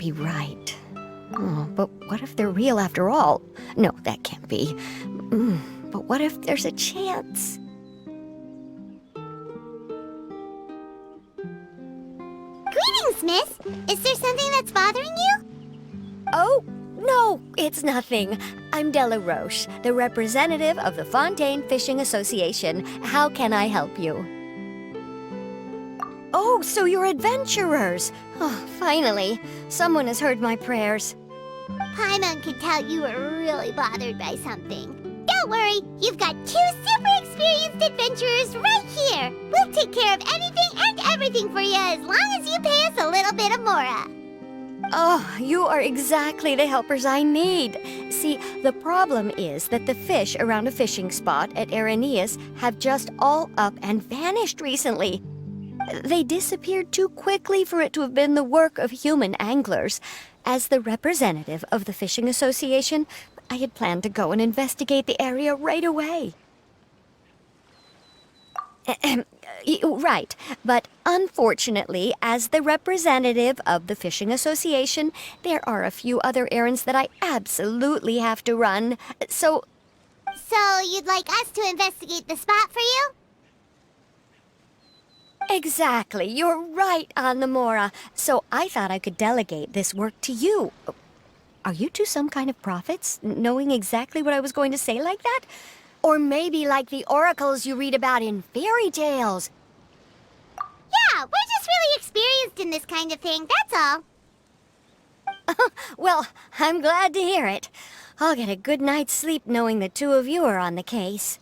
be right. Oh, but what if they're real after all? No, that can't be. But what if there's a chance? Greetings, miss. Is there something that's bothering you? Oh, no, it's nothing. I'm Della Roche, the representative of the Fontaine Fishing Association. How can I help you? Oh, so you're adventurers. Oh, finally. Someone has heard my prayers. Paimon could tell you were really bothered by something. Don't worry, you've got 2 super experienced adventurers right here. We'll take care of anything and everything for you as long as you pay us a little bit of mora. Oh, you are exactly the helpers I need. See, the problem is that the fish around a fishing spot at Araneus have just all up and vanished recently. They disappeared too quickly for it to have been the work of human anglers. As the representative of the Fishing Association, I had planned to go and investigate the area right away. Right, but unfortunately, as the representative of the Fishing Association, there are a few other errands that I absolutely have to run, so... So you'd like us to investigate the spot for you? Exactly, you're right on the mora, so I thought I could delegate this work to you. Are you two some kind of prophets, knowing exactly what I was going to say like that? Or maybe like the oracles you read about in fairy tales. Yeah, we're just really experienced in this kind of thing, that's all. Well, I'm glad to hear it. I'll get a good night's sleep knowing the two of you are on the case.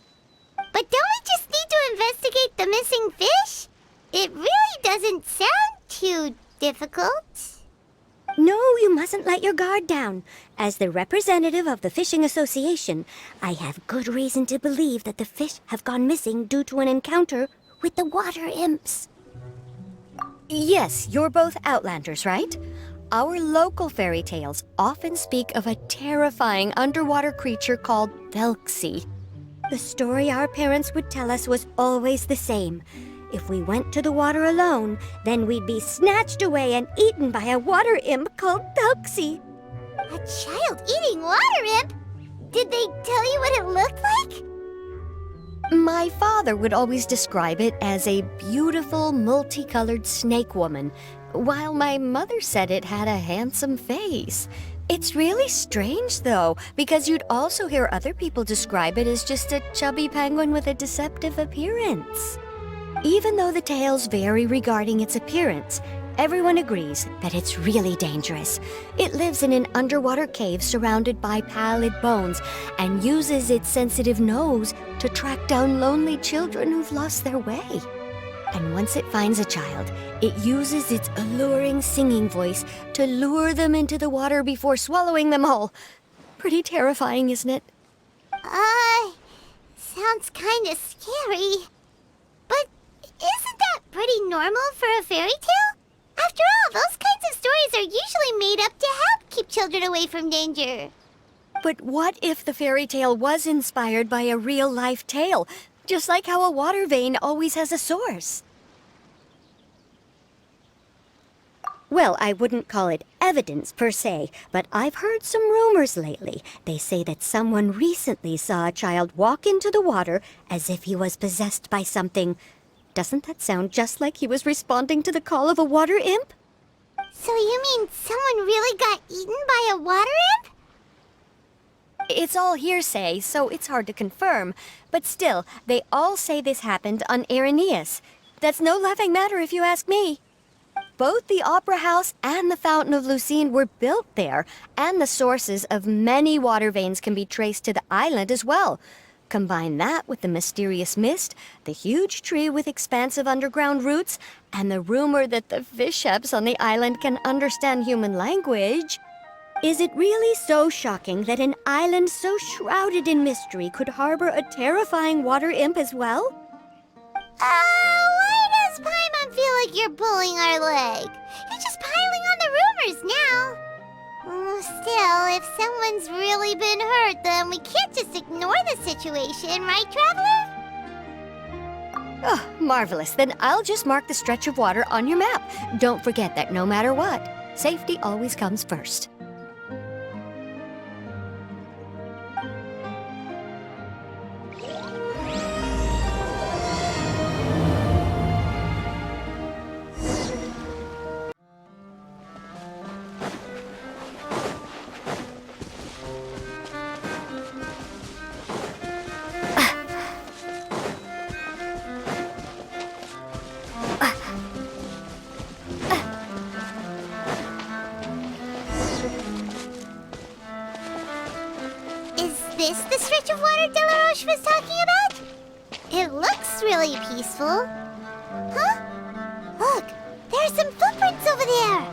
But don't we just need to investigate the missing fish? It really doesn't sound too difficult. No, you mustn't let your guard down. As the representative of the Fishing Association, I have good reason to believe that the fish have gone missing due to an encounter with the water imps. Yes, you're both Outlanders, right? Our local fairy tales often speak of a terrifying underwater creature called Thelxie. The story our parents would tell us was always the same. If we went to the water alone, then we'd be snatched away and eaten by a water imp called Thelxie. A child-eating water imp? Did they tell you what it looked like? My father would always describe it as a beautiful, multicolored snake woman, while my mother said it had a handsome face. It's really strange, though, because you'd also hear other people describe it as just a chubby penguin with a deceptive appearance. Even though the tales vary regarding its appearance, everyone agrees that it's really dangerous. It lives in an underwater cave surrounded by pallid bones and uses its sensitive nose to track down lonely children who've lost their way. And once it finds a child, it uses its alluring singing voice to lure them into the water before swallowing them whole. Pretty terrifying, isn't it? Sounds kinda scary. But isn't that pretty normal for a fairy tale? After all, those kinds of stories are usually made up to help keep children away from danger. But what if the fairy tale was inspired by a real-life tale? Just like how a water vein always has a source. Well, I wouldn't call it evidence per se, but I've heard some rumors lately. They say that someone recently saw a child walk into the water as if he was possessed by something. Doesn't that sound just like he was responding to the call of a water imp? So you mean someone really got eaten by a water imp? It's all hearsay, so it's hard to confirm. But still, they all say this happened on Araneus. That's no laughing matter if you ask me. Both the Opera House and the Fountain of Lucine were built there, and the sources of many water veins can be traced to the island as well. Combine that with the mysterious mist, the huge tree with expansive underground roots, and the rumor that the fish-heps on the island can understand human language. Is it really so shocking that an island so shrouded in mystery could harbor a terrifying water imp as well? Why does Paimon feel like you're pulling our leg? You're just piling on the rumors now. Still, if someone's really been hurt, then we can't just ignore the situation, right, Traveler? Oh, marvelous. Then I'll just mark the stretch of water on your map. Don't forget that no matter what, Safety always comes first. Is this the stretch of water Delaroche was talking about? It looks really peaceful. Huh? Look, there are some footprints over there.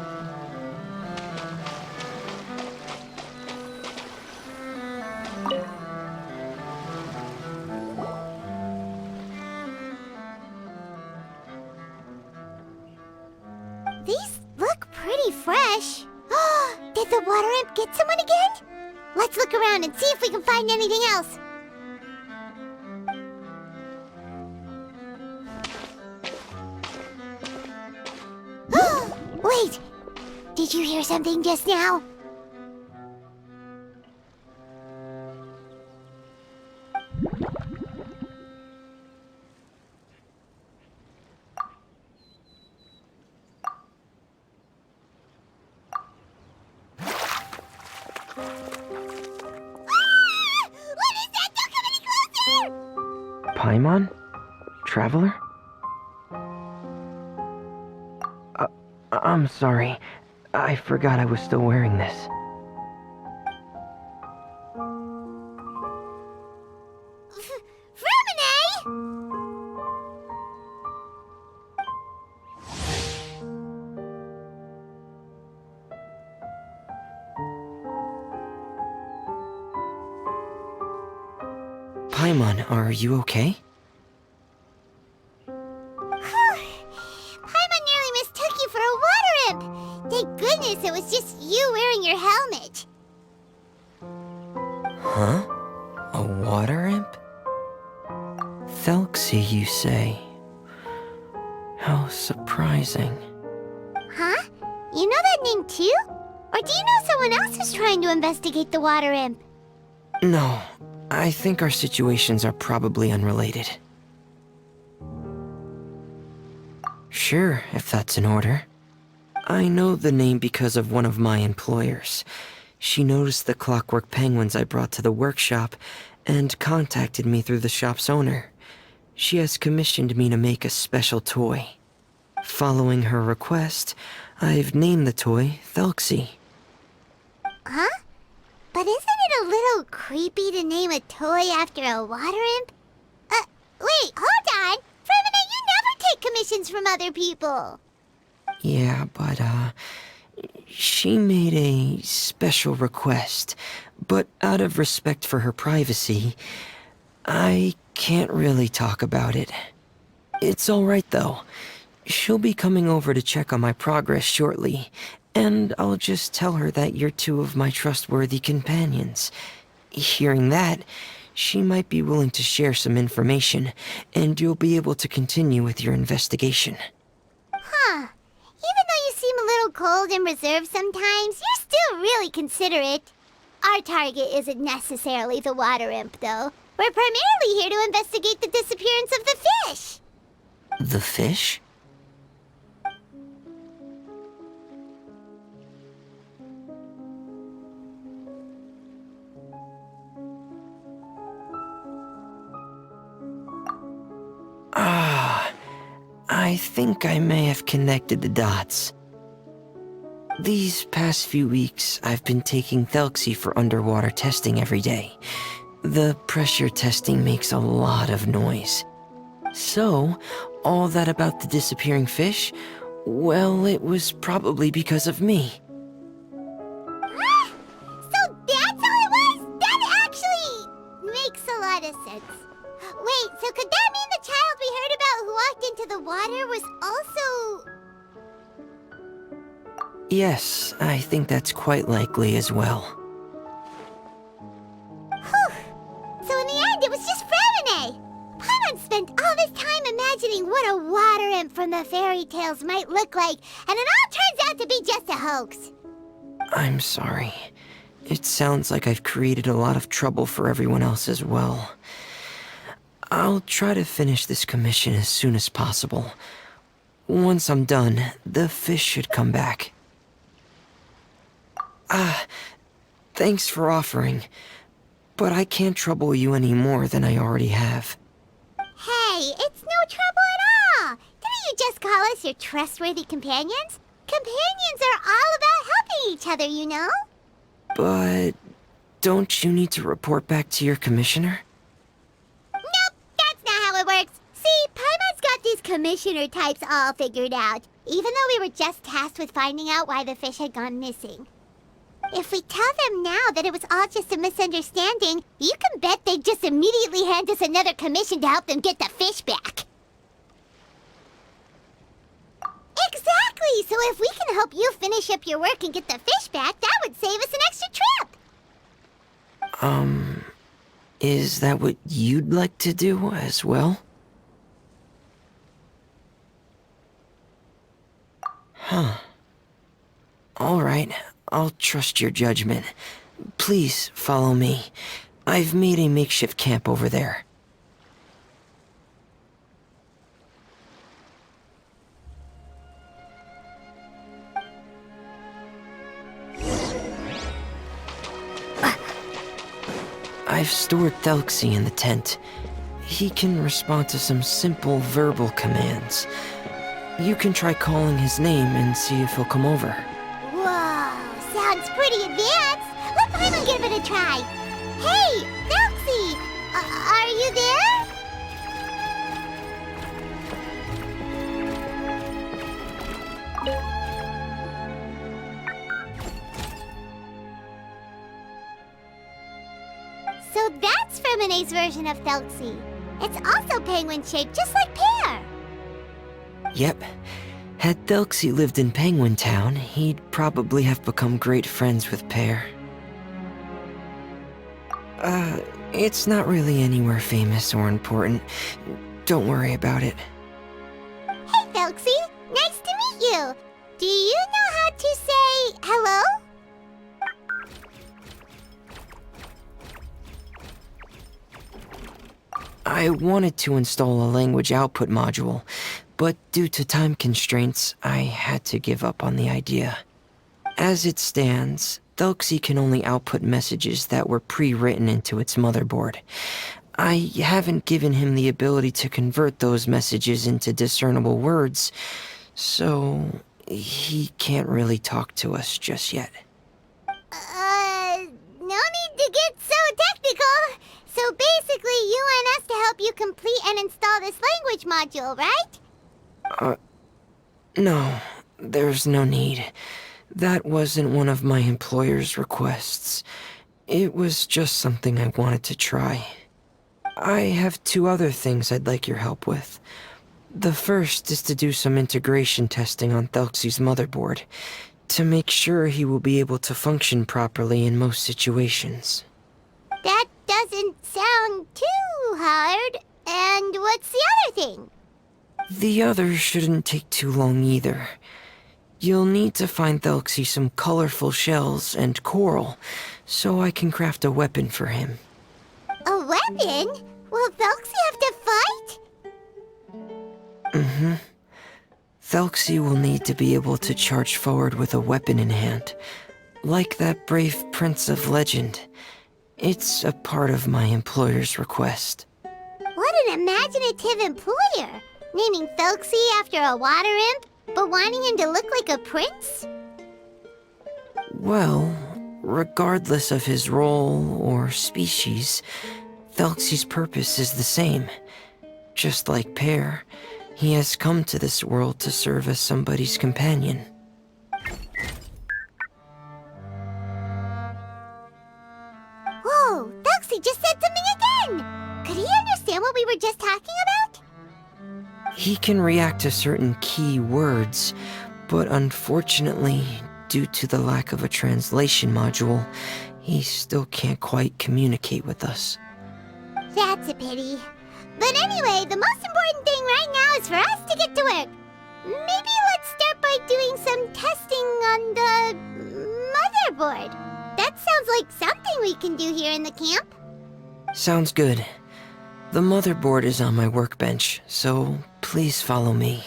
These look pretty fresh. Did the water imp get someone again? Let's look around and see if we can find anything else. Wait! Did you hear something just now? What is that? Don't come any closer! Paimon? Traveler? I'm sorry. I forgot I was still wearing this. Freminet! Paimon, are you okay? Paimon nearly mistook you for a water imp. Thank goodness it was just you wearing your helmet. Huh? A water imp? Thelxie, you say? How surprising. Huh? You know that name too? Or do you know someone else who's trying to investigate the water imp? No, I think our situations are probably unrelated. Sure, if that's in order. I know the name because of one of my employers. She noticed the clockwork penguins I brought to the workshop and contacted me through the shop's owner. She has commissioned me to make a special toy. Following her request, I've named the toy Thelxie. Huh? But isn't it a little creepy to name a toy after a water imp? Wait, hold on! Freminet, you never take commissions from other people! Yeah, but, she made a special request, but out of respect for her privacy, I can't really talk about it. It's alright though. She'll be coming over to check on my progress shortly, and I'll just tell her that you're two of my trustworthy companions. Hearing that, she might be willing to share some information, and you'll be able to continue with your investigation. Huh. Even though you seem a little cold and reserved sometimes, you're still really considerate. Our target isn't necessarily the water imp, though. We're primarily here to investigate the disappearance of the fish. The fish? I think I may have connected the dots. These past few weeks, I've been taking Thelxie for underwater testing every day. The pressure testing makes a lot of noise. So, all that about the disappearing fish? Well, it was probably because of me. So that's all it was? That actually makes a lot of sense. Wait, so could that mean the child we heard about who walked into the water was also... Yes, I think that's quite likely as well. Whew. So in the end, it was just Freminet. Paimon spent all this time imagining what a water imp from the fairy tales might look like, and it all turns out to be just a hoax. I'm sorry. It sounds like I've created a lot of trouble for everyone else as well. I'll try to finish this commission as soon as possible. Once I'm done, the fish should come back. Thanks for offering, but I can't trouble you any more than I already have. Hey, it's no trouble at all. Didn't you just call us your trustworthy companions? Companions are all about helping each other, you know? But don't you need to report back to your commissioner? Nope, that's not how it works. See, Paimon's got these commissioner types all figured out, even though we were just tasked with finding out why the fish had gone missing. If we tell them now that it was all just a misunderstanding, you can bet they'd just immediately hand us another commission to help them get the fish back. Exactly! So if we can help you finish up your work and get the fish back, that would save us an extra trip! Is that what you'd like to do as well? Huh. All right, I'll trust your judgment. Please follow me. I've made a makeshift camp over there. I've stored Thelxie in the tent. He can respond to some simple verbal commands. You can try calling his name and see if he'll come over. Whoa, sounds pretty advanced. Let Paimon give it a try. Hey, Thelxie! Are you there? So that's Freminet's version of Thelxie. It's also penguin-shaped, just like Pear. Yep. Had Thelxie lived in Penguin Town, he'd probably have become great friends with Pear. It's not really anywhere famous or important. Don't worry about it. Hey, Thelxie! Nice to meet you! Do you know how to say hello? I wanted to install a language output module, but due to time constraints, I had to give up on the idea. As it stands, Thelxie can only output messages that were pre-written into its motherboard. I haven't given him the ability to convert those messages into discernible words, so he can't really talk to us just yet. No need to get so technical. So basically, you want us to help you complete and install this language module, right? No, there's no need. That wasn't one of my employer's requests. It was just something I wanted to try. I have 2 other things I'd like your help with. The first is to do some integration testing on Thelxie's motherboard, to make sure he will be able to function properly in most situations. That doesn't sound too hard. And what's the other thing? The other shouldn't take too long either. You'll need to find Thelxie some colorful shells and coral, so I can craft a weapon for him. A weapon? Will Thelxie have to fight? Mm-hmm. Thelxie will need to be able to charge forward with a weapon in hand, like that brave prince of legend. It's a part of my employer's request. What an imaginative employer! Naming Thelxie after a water imp, but wanting him to look like a prince? Well, regardless of his role or species, Thelxie's purpose is the same. Just like Pear, he has come to this world to serve as somebody's companion. Whoa, Thelxie just said something again! Could he understand what we were just talking about? He can react to certain key words, but unfortunately, due to the lack of a translation module, he still can't quite communicate with us. That's a pity. But anyway, the most important thing right now is for us to get to work. Maybe let's start by doing some testing on the motherboard. That sounds like something we can do here in the camp. Sounds good. The motherboard is on my workbench, so please follow me.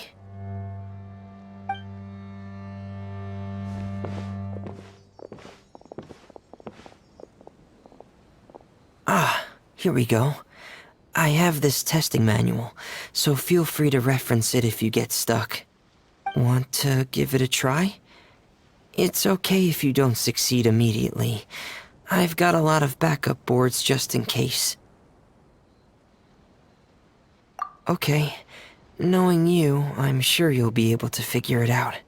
Ah, here we go. I have this testing manual, so feel free to reference it if you get stuck. Want to give it a try? It's okay if you don't succeed immediately. I've got a lot of backup boards just in case. Okay, knowing you, I'm sure you'll be able to figure it out.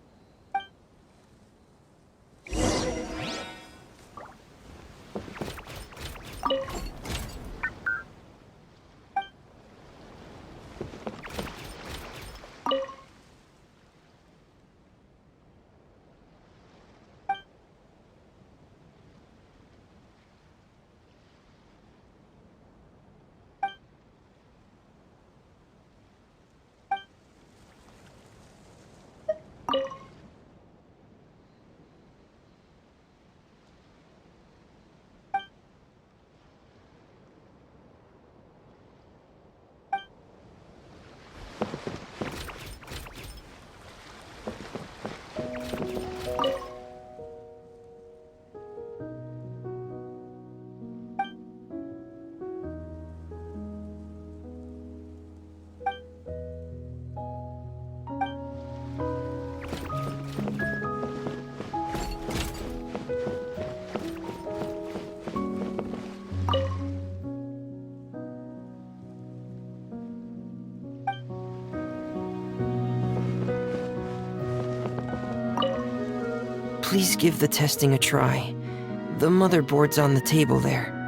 Please give the testing a try. The motherboard's on the table there.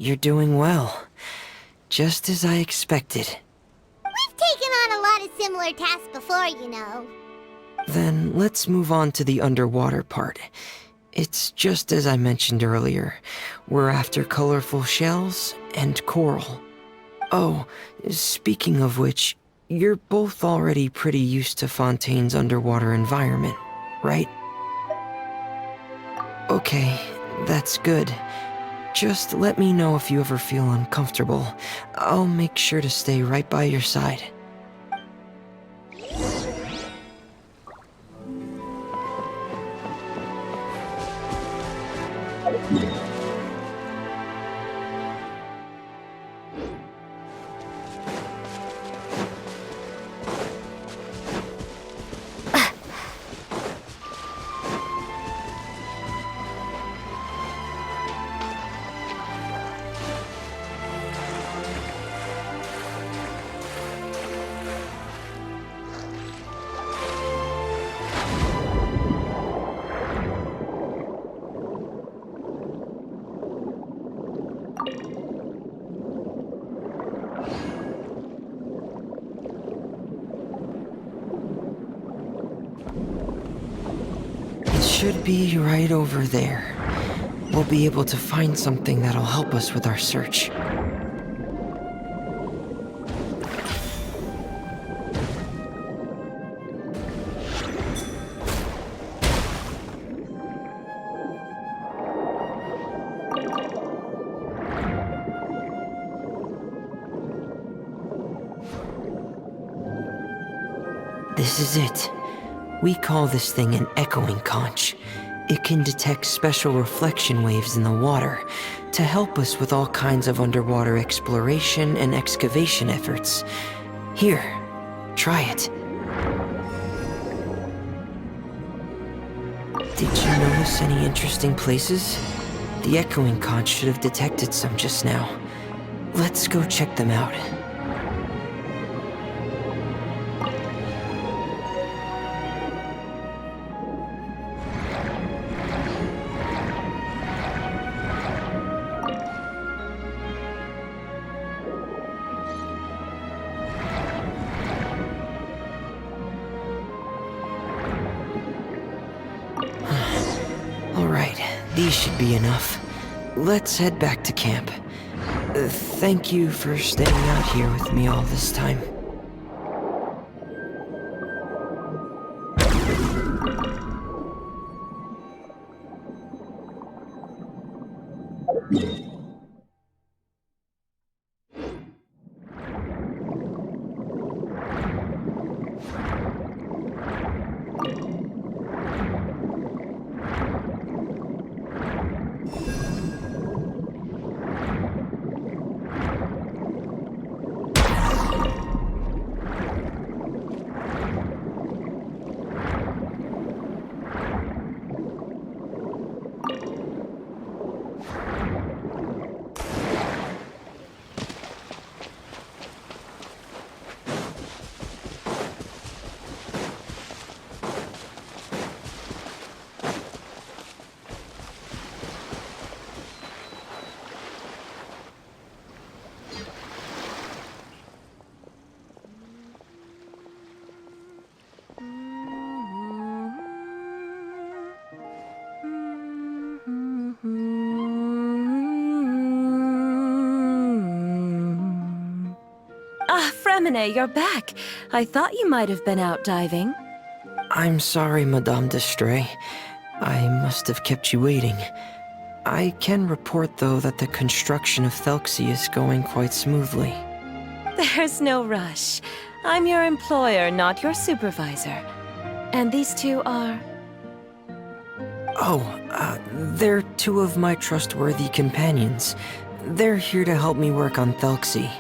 You're doing well. Just as I expected. We've taken on a lot of similar tasks before, you know. Then let's move on to the underwater part. It's just as I mentioned earlier. We're after colorful shells and coral. Oh, speaking of which, you're both already pretty used to Fontaine's underwater environment, right? Okay, that's good. Just let me know if you ever feel uncomfortable. I'll make sure to stay right by your side. should be right over there. We'll be able to find something that'll help us with our search. This is it. We call this thing an echoing conch. It can detect special reflection waves in the water to help us with all kinds of underwater exploration and excavation efforts. Here, try it. Did you notice any interesting places? The echoing conch should have detected some just now. Let's go check them out. Alright, these should be enough. Let's head back to camp. Thank you for staying out here with me all this time. Ah, Freminet, you're back. I thought you might have been out diving. I'm sorry, Madame d'Estray. I must have kept you waiting. I can report, though, that the construction of Thelxie is going quite smoothly. There's no rush. I'm your employer, not your supervisor. And these two are... They're two of my trustworthy companions. They're here to help me work on Thelxie.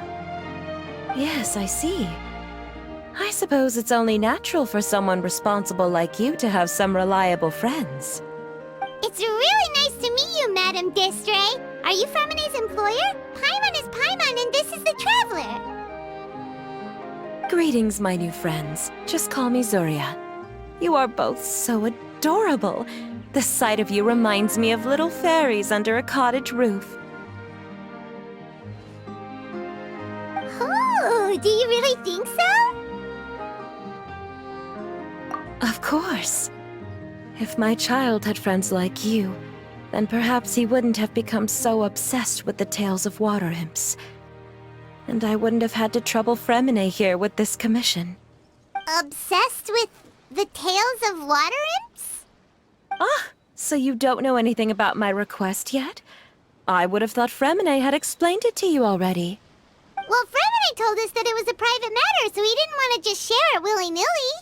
Yes, I see. I suppose it's only natural for someone responsible like you to have some reliable friends. It's really nice to meet you, Madame d'Estray. Are you Freminet's employer? Paimon is Paimon, and this is the Traveler. Greetings, my new friends. Just call me Zuria. You are both so adorable. The sight of you reminds me of little fairies under a cottage roof. Oh, do you really think so? Of course. If my child had friends like you, then perhaps he wouldn't have become so obsessed with the tales of water imps. And I wouldn't have had to trouble Freminet here with this commission. Obsessed with the tales of water imps? Ah, so you don't know anything about my request yet? I would have thought Freminet had explained it to you already. Well, Freminet told us that it was a private matter, so he didn't want to just share it willy-nilly.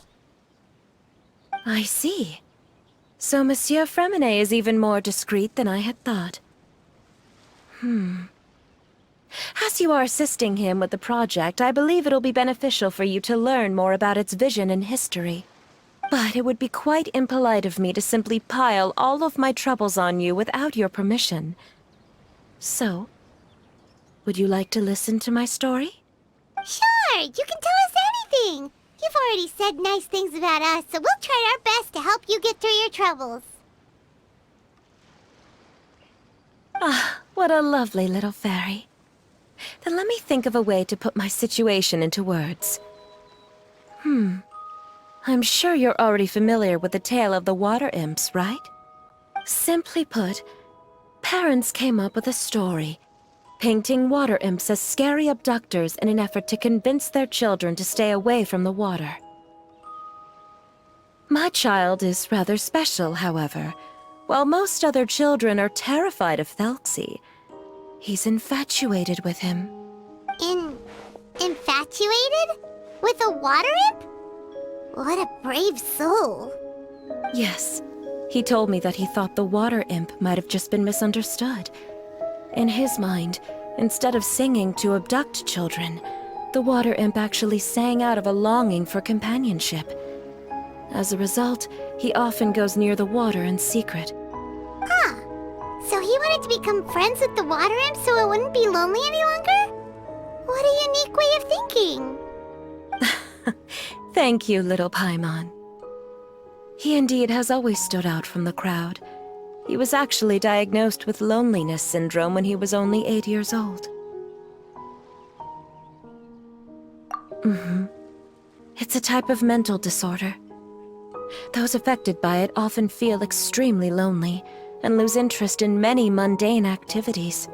I see. So Monsieur Freminet is even more discreet than I had thought. As you are assisting him with the project, I believe it'll be beneficial for you to learn more about its vision and history. But it would be quite impolite of me to simply pile all of my troubles on you without your permission. So, would you like to listen to my story? Sure, you can tell us anything. You've already said nice things about us, so we'll try our best to help you get through your troubles. Ah, what a lovely little fairy. Then let me think of a way to put my situation into words. I'm sure you're already familiar with the tale of the water imps, right? Simply put, parents came up with a story, painting water imps as scary abductors in an effort to convince their children to stay away from the water. My child is rather special, however. While most other children are terrified of Thelxie, he's infatuated with him. Infatuated? With a water imp? What a brave soul. Yes, he told me that he thought the water imp might have just been misunderstood. In his mind, instead of singing to abduct children, the water imp actually sang out of a longing for companionship. As a result, he often goes near the water in secret. Huh. So he wanted to become friends with the water imp so it wouldn't be lonely any longer? What a unique way of thinking. Thank you, little Paimon. He indeed has always stood out from the crowd. He was actually diagnosed with loneliness syndrome when he was only 8 years old. It's a type of mental disorder. Those affected by it often feel extremely lonely and lose interest in many mundane activities.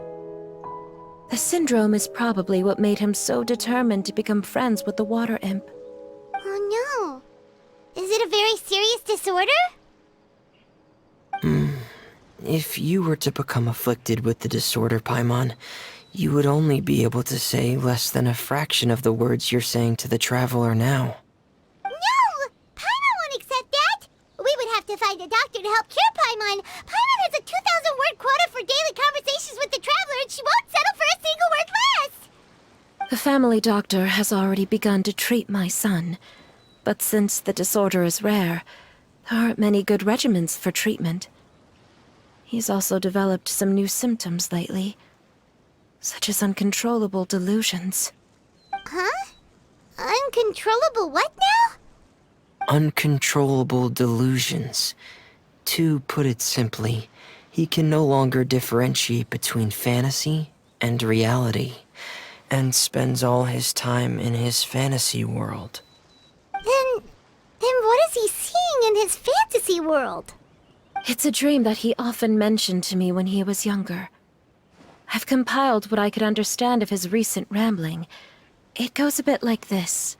The syndrome is probably what made him so determined to become friends with the water imp. Oh no. Is it a very serious disorder? If you were to become afflicted with the disorder, Paimon, you would only be able to say less than a fraction of the words you're saying to the traveler now. No! Paimon won't accept that! We would have to find a doctor to help cure Paimon. Paimon has a 2,000-word quota for daily conversations with the traveler, and she won't settle for a single word less! The family doctor has already begun to treat my son, but since the disorder is rare, there aren't many good regimens for treatment. He's also developed some new symptoms lately, such as uncontrollable delusions. Huh? Uncontrollable what now? Uncontrollable delusions. To put it simply, he can no longer differentiate between fantasy and reality, and spends all his time in his fantasy world. Then what is he seeing in his fantasy world? It's a dream that he often mentioned to me when he was younger. I've compiled what I could understand of his recent rambling. It goes a bit like this.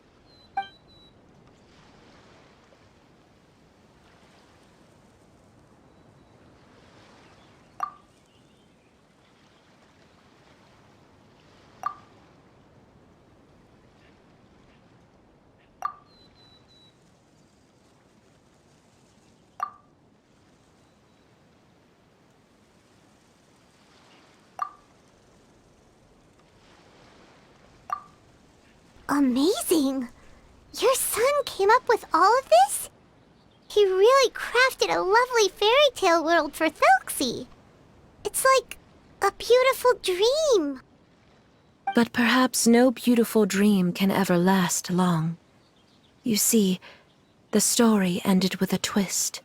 Amazing! Your son came up with all of this? He really crafted a lovely fairy tale world for Thelxie. It's like a beautiful dream. But perhaps no beautiful dream can ever last long. You see, the story ended with a twist.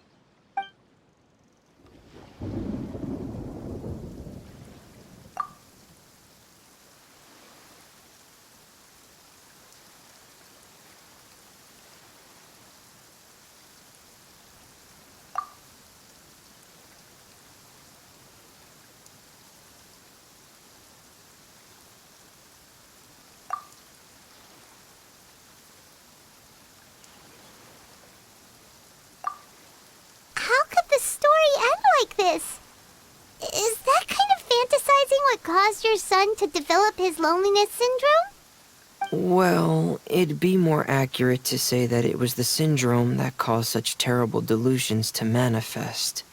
How could the story end like this? Is that kind of fantasizing what caused your son to develop his loneliness syndrome? Well, it'd be more accurate to say that it was the syndrome that caused such terrible delusions to manifest.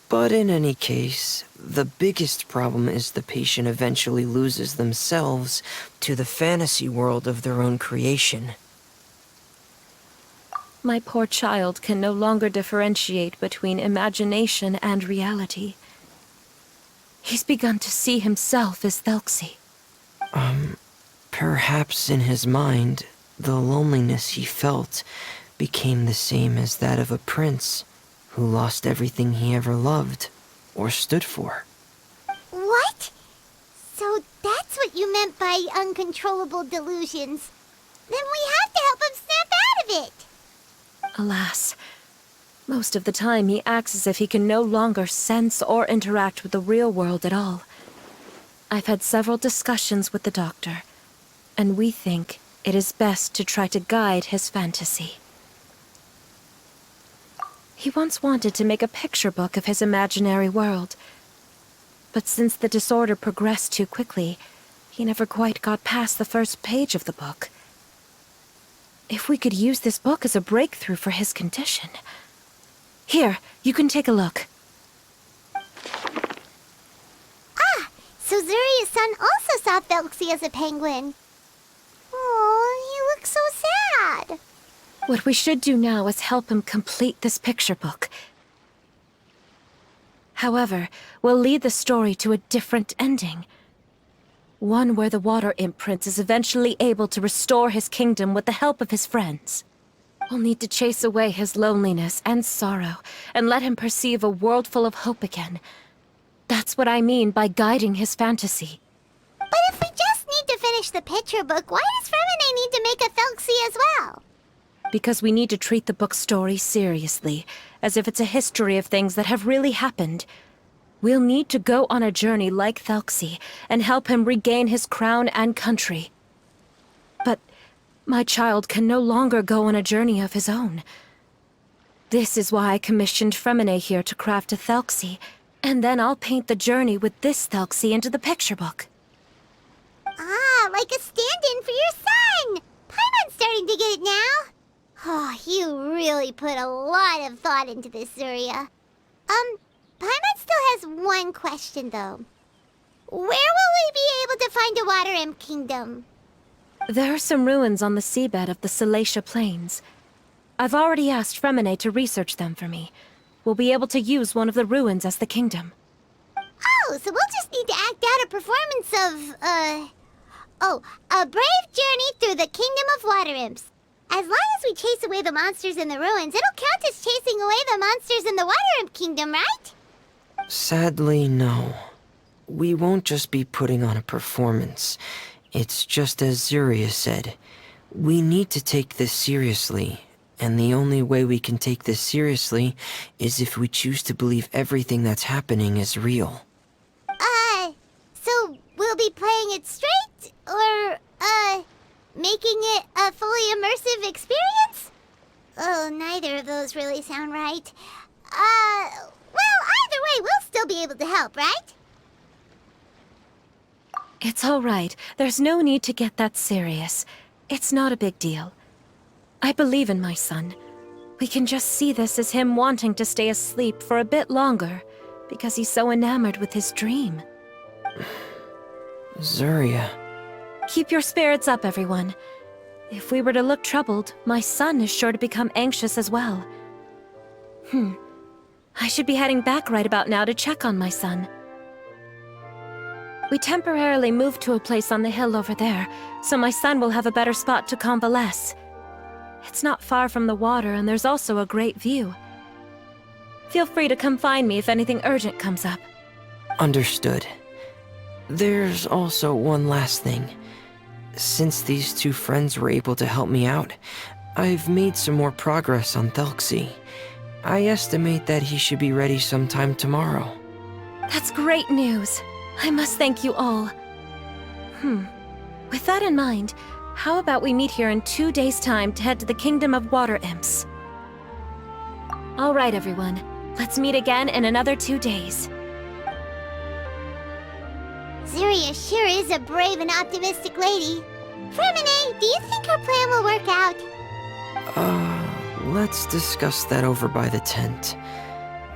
But in any case, the biggest problem is the patient eventually loses themselves to the fantasy world of their own creation. My poor child can no longer differentiate between imagination and reality. He's begun to see himself as Thelxie. Perhaps in his mind, the loneliness he felt became the same as that of a prince who lost everything he ever loved or stood for. What? So that's what you meant by uncontrollable delusions. Then we have to help him snap out of it. Alas, most of the time he acts as if he can no longer sense or interact with the real world at all. I've had several discussions with the doctor, and we think it is best to try to guide his fantasy. He once wanted to make a picture book of his imaginary world, but since the disorder progressed too quickly, he never quite got past the first page of the book. If we could use this book as a breakthrough for his condition... Here, you can take a look. So Zuria's son also saw Thelxie as a penguin. Oh, he looks so sad. What we should do now is help him complete this picture book. However, we'll lead the story to a different ending. One where the Water Imp Prince is eventually able to restore his kingdom with the help of his friends. We'll need to chase away his loneliness and sorrow, and let him perceive a world full of hope again. That's what I mean by guiding his fantasy. But if we just need to finish the picture book, why does Freminet need to make a Thelxie as well? Because we need to treat the book's story seriously, as if it's a history of things that have really happened. We'll need to go on a journey like Thelxie, and help him regain his crown and country. But my child can no longer go on a journey of his own. This is why I commissioned Freminet here to craft a Thelxie, and then I'll paint the journey with this Thelxie into the picture book. Ah, like a stand-in for your son! Paimon's starting to get it now. Oh, you really put a lot of thought into this, Zuria. Paimon still has one question, though. Where will we be able to find a Water Imp Kingdom? There are some ruins on the seabed of the Thelxie Plains. I've already asked Freminet to research them for me. We'll be able to use one of the ruins as the kingdom. Oh, so we'll just need to act out a performance of, a brave journey through the Kingdom of Water Imps. As long as we chase away the monsters in the ruins, it'll count as chasing away the monsters in the Water Imp Kingdom, right? Sadly, no. We won't just be putting on a performance. It's just as Zuria said. We need to take this seriously. And the only way we can take this seriously is if we choose to believe everything that's happening is real. So we'll be playing it straight? Or, making it a fully immersive experience? Oh, neither of those really sound right. Well, either way, we'll still be able to help, right? It's all right. There's no need to get that serious. It's not a big deal. I believe in my son. We can just see this as him wanting to stay asleep for a bit longer, because he's so enamored with his dream. Zuria. Keep your spirits up, everyone. If we were to look troubled, my son is sure to become anxious as well. I should be heading back right about now to check on my son. We temporarily moved to a place on the hill over there, so my son will have a better spot to convalesce. It's not far from the water, and there's also a great view. Feel free to come find me if anything urgent comes up. Understood. There's also one last thing. Since these two friends were able to help me out, I've made some more progress on Thelxie. I estimate that he should be ready sometime tomorrow. That's great news. I must thank you all. With that in mind, how about we meet here in 2 days' time to head to the Kingdom of Water Imps? All right, everyone. Let's meet again in another 2 days. Zuria sure is a brave and optimistic lady. Freminet, do you think her plan will work out? Let's discuss that over by the tent.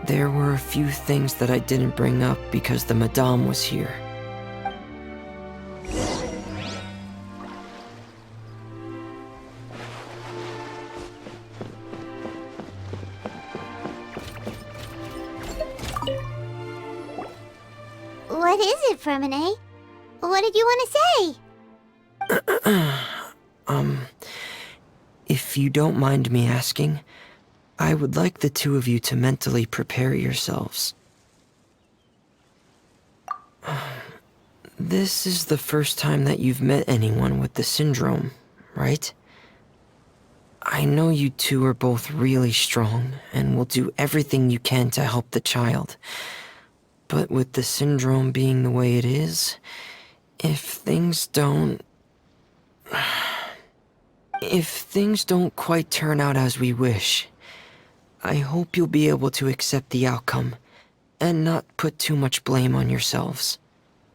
There were a few things that I didn't bring up because the Madame was here. What is it, Freminet? What did you want to say? If you don't mind me asking, I would like the two of you to mentally prepare yourselves. This is the first time that you've met anyone with the syndrome, right? I know you two are both really strong and will do everything you can to help the child. But with the syndrome being the way it is, if things don't quite turn out as we wish, I hope you'll be able to accept the outcome and not put too much blame on yourselves.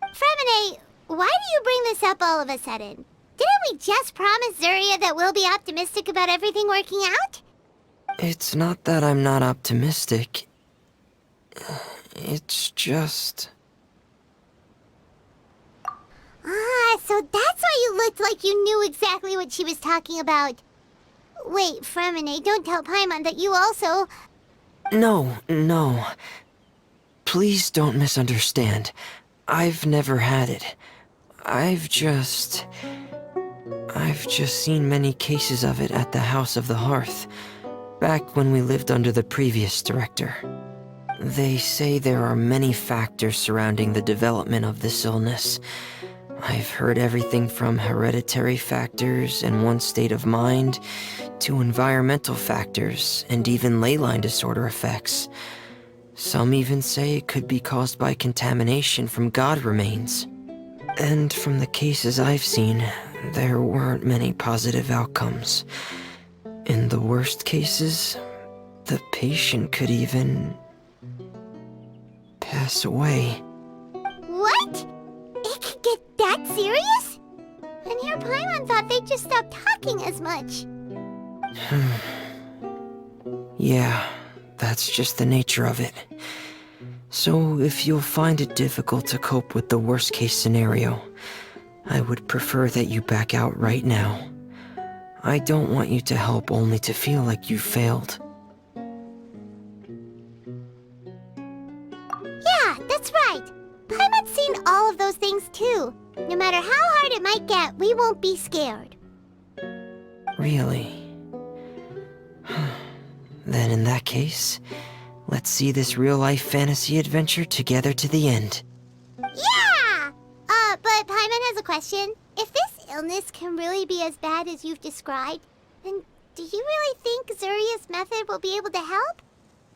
Freminet, why do you bring this up all of a sudden? Didn't we just promise Zuria that we'll be optimistic about everything working out? It's not that I'm not optimistic. It's just... Ah, so that's why you looked like you knew exactly what she was talking about. Wait, Freminet, don't tell Paimon that you also... No. Please don't misunderstand. I've never had it. I've just seen many cases of it at the House of the Hearth, back when we lived under the previous director. They say there are many factors surrounding the development of this illness. I've heard everything from hereditary factors and one's state of mind, to environmental factors and even ley line disorder effects. Some even say it could be caused by contamination from god remains. And from the cases I've seen, there weren't many positive outcomes. In the worst cases, the patient could even pass away. What? It could get that serious? And here Paimon thought they'd just stop talking as much. Yeah, that's just the nature of it. So if you'll find it difficult to cope with the worst case scenario, I would prefer that you back out right now. I don't want you to help only to feel like you failed. Yeah, that's right. Paimon's seen all of those things too. No matter how hard it might get, we won't be scared. Really? Then in that case, let's see this real-life fantasy adventure together to the end. Yeah! But Paimon has a question. If this illness can really be as bad as you've described, then do you really think Zuria's method will be able to help?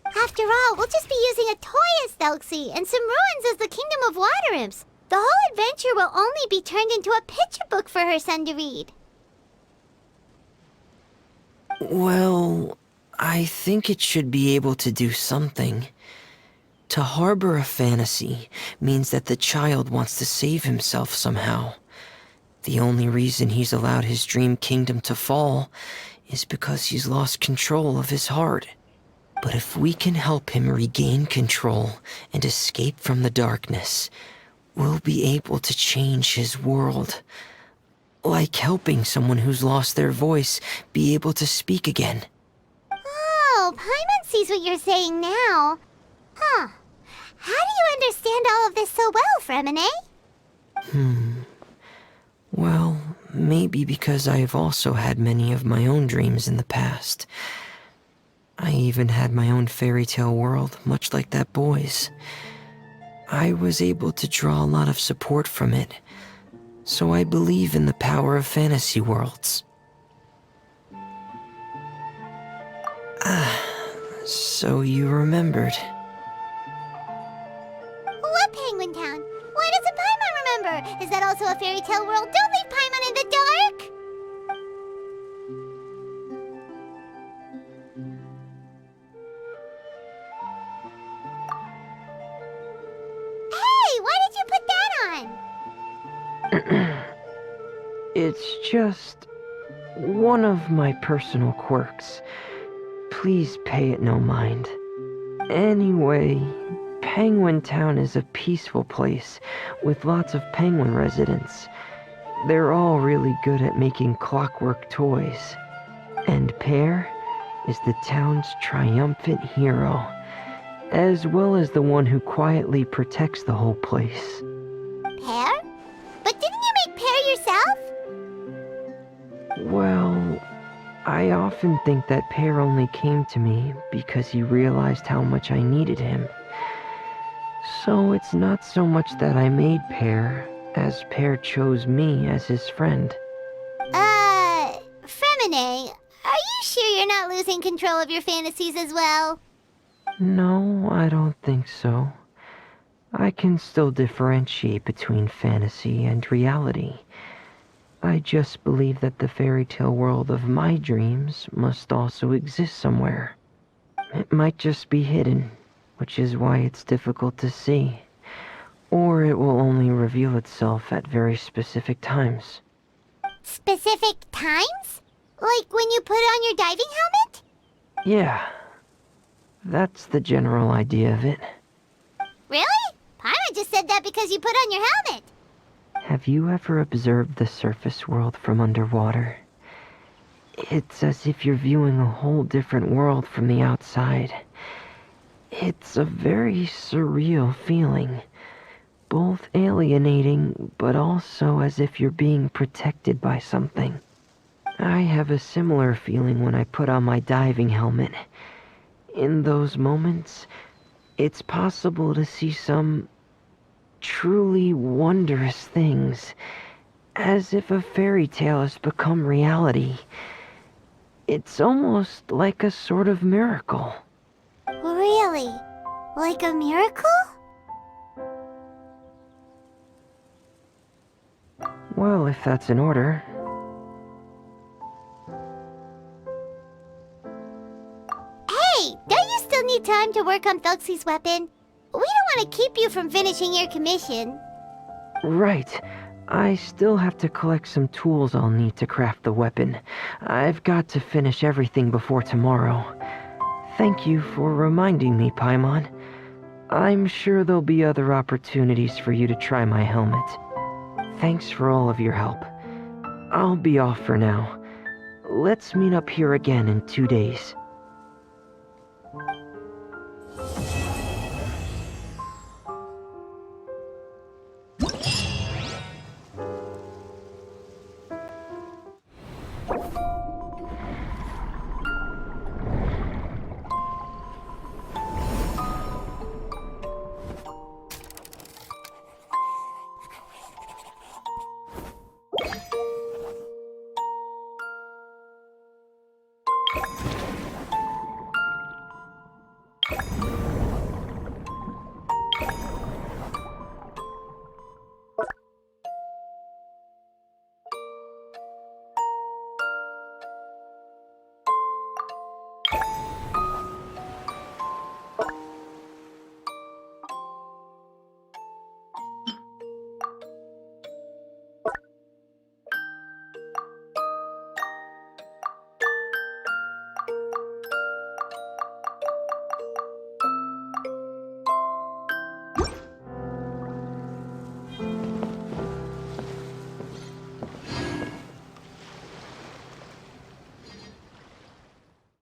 After all, we'll just be using a toy as Thelxie and some ruins as the Kingdom of Water Imps. The whole adventure will only be turned into a picture book for her son to read. Well, I think it should be able to do something. To harbor a fantasy means that the child wants to save himself somehow. The only reason he's allowed his dream kingdom to fall is because he's lost control of his heart. But if we can help him regain control and escape from the darkness, we'll be able to change his world. Like helping someone who's lost their voice be able to speak again. Oh, Paimon sees what you're saying now. Huh. How do you understand all of this so well, Freminet? Well, maybe because I've also had many of my own dreams in the past. I even had my own fairy tale world, much like that boy's. I was able to draw a lot of support from it, so I believe in the power of fantasy worlds. So you remembered. What Penguin Town? Why doesn't Paimon remember? Is that also a fairy tale world? Don't leave Paimon in the dark! Hey, why did you put that on? It's just one of my personal quirks. Please pay it no mind. Anyway, Penguin Town is a peaceful place with lots of penguin residents. They're all really good at making clockwork toys. And Pear is the town's triumphant hero, as well as the one who quietly protects the whole place. Pear? But didn't you make Pear yourself? Well, I often think that Pear only came to me because he realized how much I needed him. So it's not so much that I made Pear, as Pear chose me as his friend. Freminet, are you not losing control of your fantasies as well? No, I don't think so. I can still differentiate between fantasy and reality. I just believe that the fairy tale world of my dreams must also exist somewhere. It might just be hidden, which is why it's difficult to see. Or it will only reveal itself at very specific times. Specific times? Like when you put on your diving helmet? Yeah, that's the general idea of it. Really? Paimon just said that because you put on your helmet. Have you ever observed the surface world from underwater? It's as if you're viewing a whole different world from the outside. It's a very surreal feeling. Both alienating, but also as if you're being protected by something. I have a similar feeling when I put on my diving helmet. In those moments, it's possible to see some truly wondrous things, as if a fairy tale has become reality. It's almost like a sort of miracle. Really? Like a miracle? Well, if that's in order. Hey, don't you still need time to work on Thelxie's weapon? We don't want to keep you from finishing your commission. Right. I still have to collect some tools I'll need to craft the weapon. I've got to finish everything before tomorrow. Thank you for reminding me, Paimon. I'm sure there'll be other opportunities for you to try my helmet. Thanks for all of your help. I'll be off for now. Let's meet up here again in 2 days.